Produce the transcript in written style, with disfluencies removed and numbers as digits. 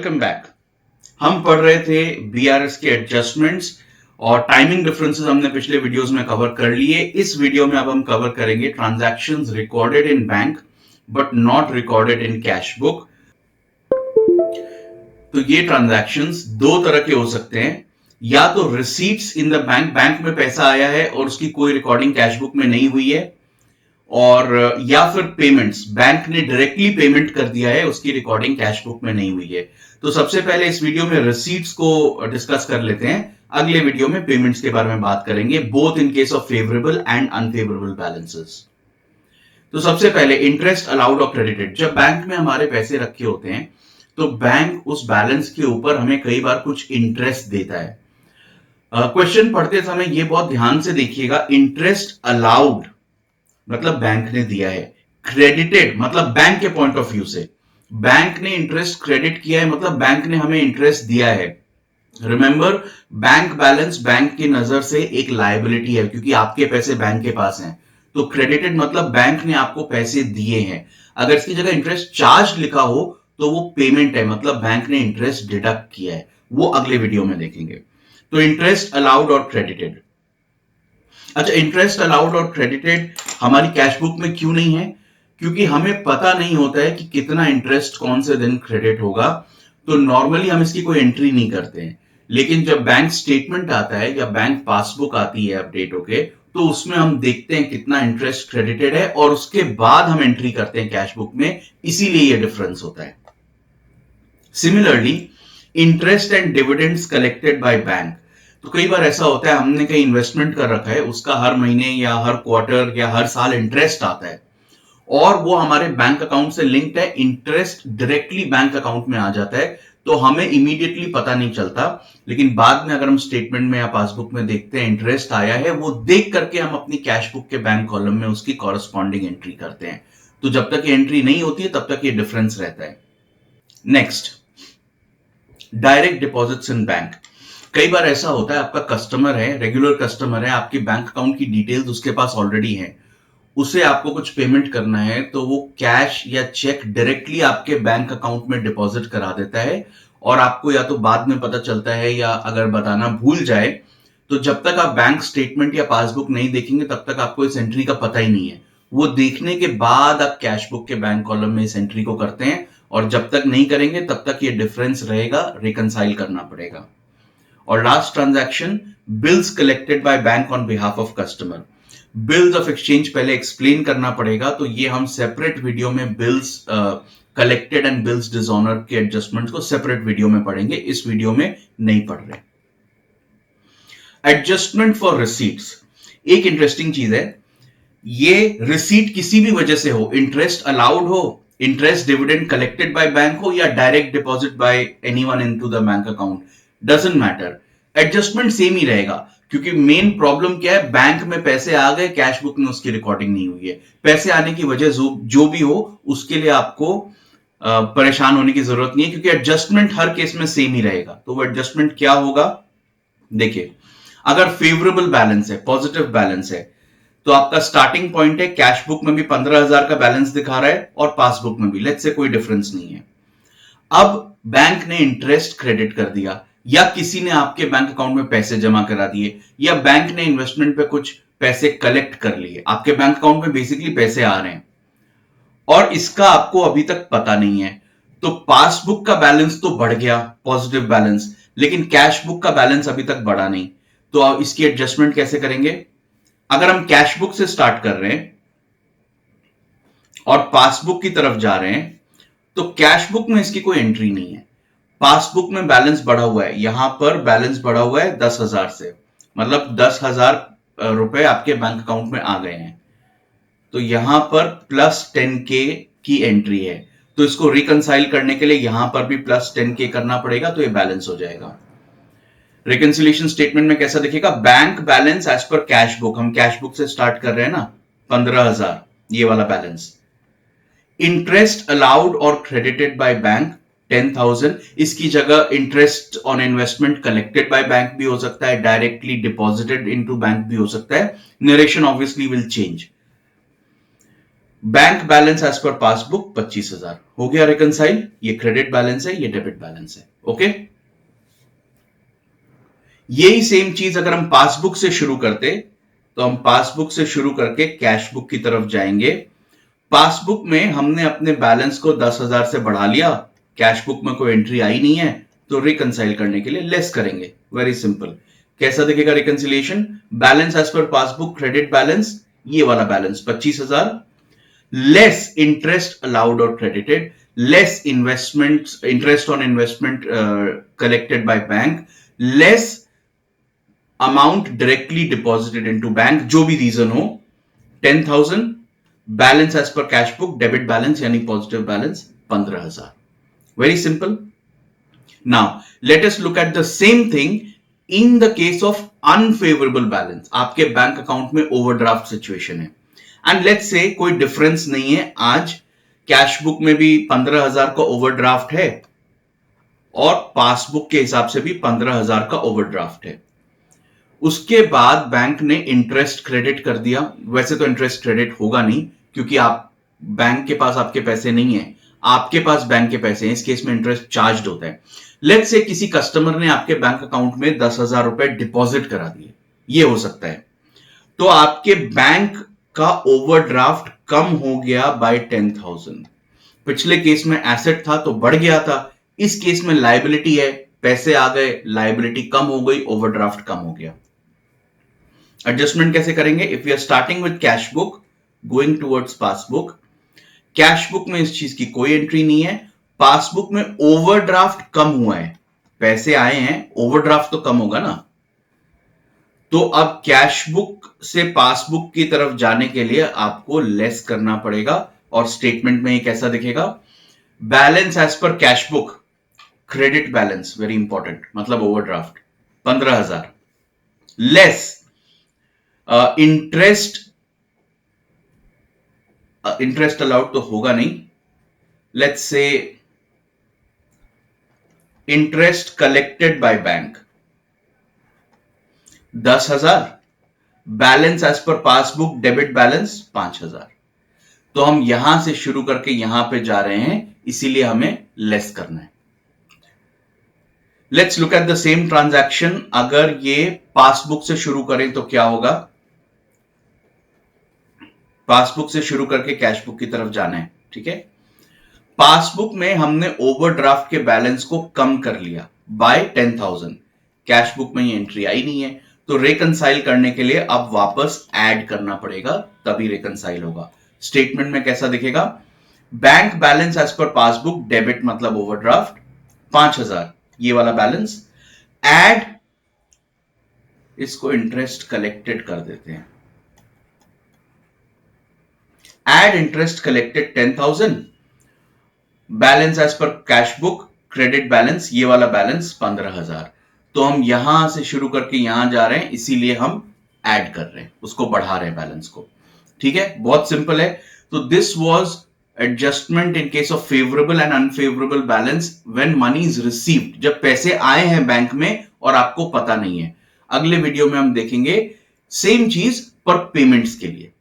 Welcome back. हम पढ़ रहे थे बीआरएस के एडजस्टमेंट्स और टाइमिंग डिफरेंसेस हमने पिछले वीडियोस में कवर कर लिए। इस वीडियो में अब हम कवर करेंगे transactions recorded in bank but not recorded in cash book. तो ये ट्रांजैक्शंस दो तरह के हो सकते हैं, या तो receipts in the bank, bank में पैसा आया है और उसकी कोई रिकॉर्डिंग कैश बुक में नहीं हुई है, और या फिर पेमेंट्स, बैंक ने डायरेक्टली पेमेंट कर दिया है, उसकी रिकॉर्डिंग कैश बुक में नहीं हुई है। तो सबसे पहले इस वीडियो में रिसीट्स को डिस्कस कर लेते हैं, अगले वीडियो में पेमेंट्स के बारे में बात करेंगे, both in case of favourable and unfavourable balances. तो सबसे पहले इंटरेस्ट अलाउड और क्रेडिटेड। जब बैंक में हमारे पैसे रखे होते हैं तो बैंक उस बैलेंस के ऊपर हमें कई बार कुछ इंटरेस्ट देता है। क्वेश्चन पढ़ते समय ये बहुत ध्यान से देखिएगा, इंटरेस्ट अलाउड मतलब बैंक ने दिया है, क्रेडिटेड मतलब बैंक के पॉइंट ऑफ व्यू से बैंक ने इंटरेस्ट क्रेडिट किया है, मतलब बैंक ने हमें इंटरेस्ट दिया है। रिमेंबर, बैंक बैलेंस बैंक की नजर से एक लायबिलिटी है क्योंकि आपके पैसे बैंक के पास हैं। तो क्रेडिटेड मतलब बैंक ने आपको पैसे दिए हैं। अगर इसकी जगह इंटरेस्ट चार्ज लिखा हो तो वो पेमेंट है, मतलब बैंक ने इंटरेस्ट डिडक्ट किया है। वो अगले वीडियो में देखेंगे। तो इंटरेस्ट अलाउड और क्रेडिटेड। अच्छा, इंटरेस्ट अलाउड और क्रेडिटेड हमारी कैश बुक में क्यों नहीं है? क्योंकि हमें पता नहीं होता है कि कितना इंटरेस्ट कौन से दिन क्रेडिट होगा, तो नॉर्मली हम इसकी कोई एंट्री नहीं करते हैं। लेकिन जब बैंक स्टेटमेंट आता है या बैंक पासबुक आती है अपडेट होके, तो उसमें हम देखते हैं कितना इंटरेस्ट क्रेडिटेड है और उसके बाद हम एंट्री करते हैं कैश बुक में, इसीलिए यह डिफरेंस होता है। Similarly, interest and dividends collected by bank. तो कई बार ऐसा होता है, हमने कहीं इन्वेस्टमेंट कर रखा है, उसका हर महीने या हर क्वार्टर या हर साल इंटरेस्ट आता है और वो हमारे बैंक अकाउंट से लिंक्ड है, इंटरेस्ट डायरेक्टली बैंक अकाउंट में आ जाता है, तो हमें इमीडिएटली पता नहीं चलता। लेकिन बाद में अगर हम स्टेटमेंट में या पासबुक में देखते हैं इंटरेस्ट आया है, वो देख करके हम अपनी कैश बुक के बैंक कॉलम में उसकी कॉरस्पॉन्डिंग एंट्री करते हैं। तो जब तक ये एंट्री नहीं होती है तब तक ये डिफरेंस रहता है। Next, direct deposits in bank. कई बार ऐसा होता है, आपका कस्टमर है, रेगुलर कस्टमर है, आपकी बैंक अकाउंट की डिटेल्स उसके पास ऑलरेडी है, उसे आपको कुछ पेमेंट करना है तो वो कैश या चेक डायरेक्टली आपके बैंक अकाउंट में डिपॉजिट करा देता है, और आपको या तो बाद में पता चलता है या अगर बताना भूल जाए, तो जब तक आप बैंक स्टेटमेंट या पासबुक नहीं देखेंगे तब तक आपको इस एंट्री का पता ही नहीं है। वो देखने के बाद आप कैश बुक के बैंक कॉलम में इस एंट्री को करते हैं, और जब तक नहीं करेंगे तब तक ये डिफरेंस रहेगा, रिकंसाइल करना पड़ेगा। और last transaction, bills collected by bank on behalf of customer. Bills of exchange पहले एक्सप्लेन करना पड़ेगा, तो ये हम सेपरेट वीडियो में bills collected and bills dishonour के एडजस्टमेंट को सेपरेट वीडियो में पढ़ेंगे, इस वीडियो में नहीं पढ़ रहे। एडजस्टमेंट फॉर रिसीट्स एक इंटरेस्टिंग चीज है। ये रिसीट किसी भी वजह से हो, इंटरेस्ट अलाउड हो, interest dividend collected by bank हो, या direct deposit by anyone into the bank account, doesn't matter, adjustment same ही रहेगा। क्योंकि मेन प्रॉब्लम क्या है, बैंक में पैसे आ गए, कैश बुक में उसकी रिकॉर्डिंग नहीं हुई है। पैसे आने की वजह जो भी हो, उसके लिए आपको परेशान होने की जरूरत नहीं है, क्योंकि एडजस्टमेंट हर केस में सेम ही रहेगा। तो वो एडजस्टमेंट क्या होगा, देखिए, अगर फेवरेबल बैलेंस है, पॉजिटिव बैलेंस है, तो आपका स्टार्टिंग पॉइंट है, कैश बुक में भी 15,000 का बैलेंस दिखा रहा है और पासबुक में भी, लेट्स से कोई डिफरेंस नहीं है। अब बैंक ने इंटरेस्ट क्रेडिट कर दिया, या किसी ने आपके बैंक अकाउंट में पैसे जमा करा दिए, या बैंक ने इन्वेस्टमेंट पे कुछ पैसे कलेक्ट कर लिए, आपके बैंक अकाउंट में बेसिकली पैसे आ रहे हैं और इसका आपको अभी तक पता नहीं है। तो पासबुक का बैलेंस तो बढ़ गया, पॉजिटिव बैलेंस, लेकिन कैश बुक का बैलेंस अभी तक बढ़ा नहीं। तो आप इसकी एडजस्टमेंट कैसे करेंगे? अगर हम कैश बुक से स्टार्ट कर रहे हैं और पासबुक की तरफ जा रहे हैं, तो कैश बुक में इसकी कोई एंट्री नहीं है, पासबुक में बैलेंस बढ़ा हुआ है, यहां पर बैलेंस बढ़ा हुआ है 10,000 से, मतलब 10,000 रुपए आपके बैंक अकाउंट में आ गए हैं, तो यहां पर प्लस 10K की एंट्री है। तो इसको रिकंसाइल करने के लिए यहां पर भी प्लस 10K करना पड़ेगा, तो ये बैलेंस हो जाएगा। रिकंसिलिएशन स्टेटमेंट में कैसा दिखेगा, bank balance as per cash book, हम कैश बुक से स्टार्ट कर रहे हैं ना, 15,000 ये वाला बैलेंस। इंटरेस्ट अलाउड और क्रेडिटेड बाय बैंक 10,000, इसकी जगह interest on investment collected by bank भी हो सकता है, डायरेक्टली डिपॉजिटेड इनटू बैंक भी हो सकता है, narration obviously will change. Bank balance as per passbook 25,000। हो गया रिकंसाइल, ये क्रेडिट बैलेंस है, ये डेबिट बैलेंस है। ओके, यही सेम चीज अगर हम पासबुक से शुरू करते तो हम पासबुक से शुरू करके कैश बुक की तरफ जाएंगे। पासबुक में हमने अपने बैलेंस को 10,000 से बढ़ा लिया, कैश बुक में कोई एंट्री आई नहीं है, तो रिकंसाइल करने के लिए लेस करेंगे। Very simple. कैसा दिखेगा reconciliation? Balance as per passbook credit balance, ये वाला बैलेंस 25,000, लेस इंटरेस्ट अलाउड और credited, less investment interest on investment collected by bank, less amount directly deposited into bank, जो भी रीजन हो, 10,000, balance as per cash book debit balance यानी positive balance 15,000। Very simple. Now let us look at the same thing in the case of unfavourable balance. आपके bank account में overdraft situation है and let's say कोई difference नहीं है, आज cash book में भी 15,000 का ओवरड्राफ्ट है और पासबुक के हिसाब से भी 15,000 का ओवरड्राफ्ट है। उसके बाद बैंक ने इंटरेस्ट क्रेडिट कर दिया। वैसे तो इंटरेस्ट क्रेडिट होगा नहीं क्योंकि आप बैंक के पास आपके पैसे नहीं है, आपके पास बैंक के पैसे हैं, इस केस में इंटरेस्ट चार्ज होता है। लेट्स से किसी कस्टमर ने आपके बैंक अकाउंट में 10,000 रुपए डिपॉजिट करा दिए, ये हो सकता है, तो आपके बैंक का ओवरड्राफ्ट कम हो गया बाय 10,000। पिछले केस में एसेट था तो बढ़ गया था, इस केस में लायबिलिटी है, पैसे आ गए, लायबिलिटी कम हो गई, ओवरड्राफ्ट कम हो गया। एडजस्टमेंट कैसे करेंगे? If you are starting with cash book going towards passbook, cash book में इस चीज की कोई एंट्री नहीं है, पासबुक में ओवरड्राफ्ट कम हुआ है, पैसे आए हैं, ओवरड्राफ्ट तो कम होगा ना। तो अब कैश बुक से पासबुक की तरफ जाने के लिए आपको लेस करना पड़ेगा और स्टेटमेंट में ये कैसा दिखेगा? Balance as per cash book credit balance, very important, मतलब ओवरड्राफ्ट 15,000, लेस इंटरेस्ट अलाउड तो होगा नहीं, let's say interest collected by bank 10,000, balance as per passbook debit balance 5,000। तो हम यहां से शुरू करके यहां पे जा रहे हैं, इसीलिए हमें लेस करना है। Let's look at the same transaction. अगर ये पासबुक से शुरू करें तो क्या होगा? पासबुक से शुरू करके कैश बुक की तरफ जाना है, ठीक है। पासबुक में हमने ओवरड्राफ्ट के बैलेंस को कम कर लिया बाय 10,000, कैश बुक में ये एंट्री आई नहीं है, तो रिकंसाइल करने के लिए अब वापस ऐड करना पड़ेगा, तभी रिकंसाइल होगा। स्टेटमेंट में कैसा दिखेगा? Bank balance as per passbook debit मतलब ओवरड्राफ्ट 5,000, ये वाला बैलेंस, ऐड, इसको इंटरेस्ट कलेक्टेड कर देते हैं, add interest collected 10,000, balance as per cash book credit balance, ये वाला बैलेंस 15,000। तो हम यहां से शुरू करके यहां जा रहे हैं, इसीलिए हम ऐड कर रहे हैं, उसको बढ़ा रहे हैं बैलेंस को, ठीक है। बहुत सिंपल है। तो this was adjustment in case of favourable and unfavourable balance when money is received, जब पैसे आए हैं बैंक में और आपको पता नहीं है। अगले वीडियो में हम देखेंगे सेम चीज पर पेमेंट्स के लिए।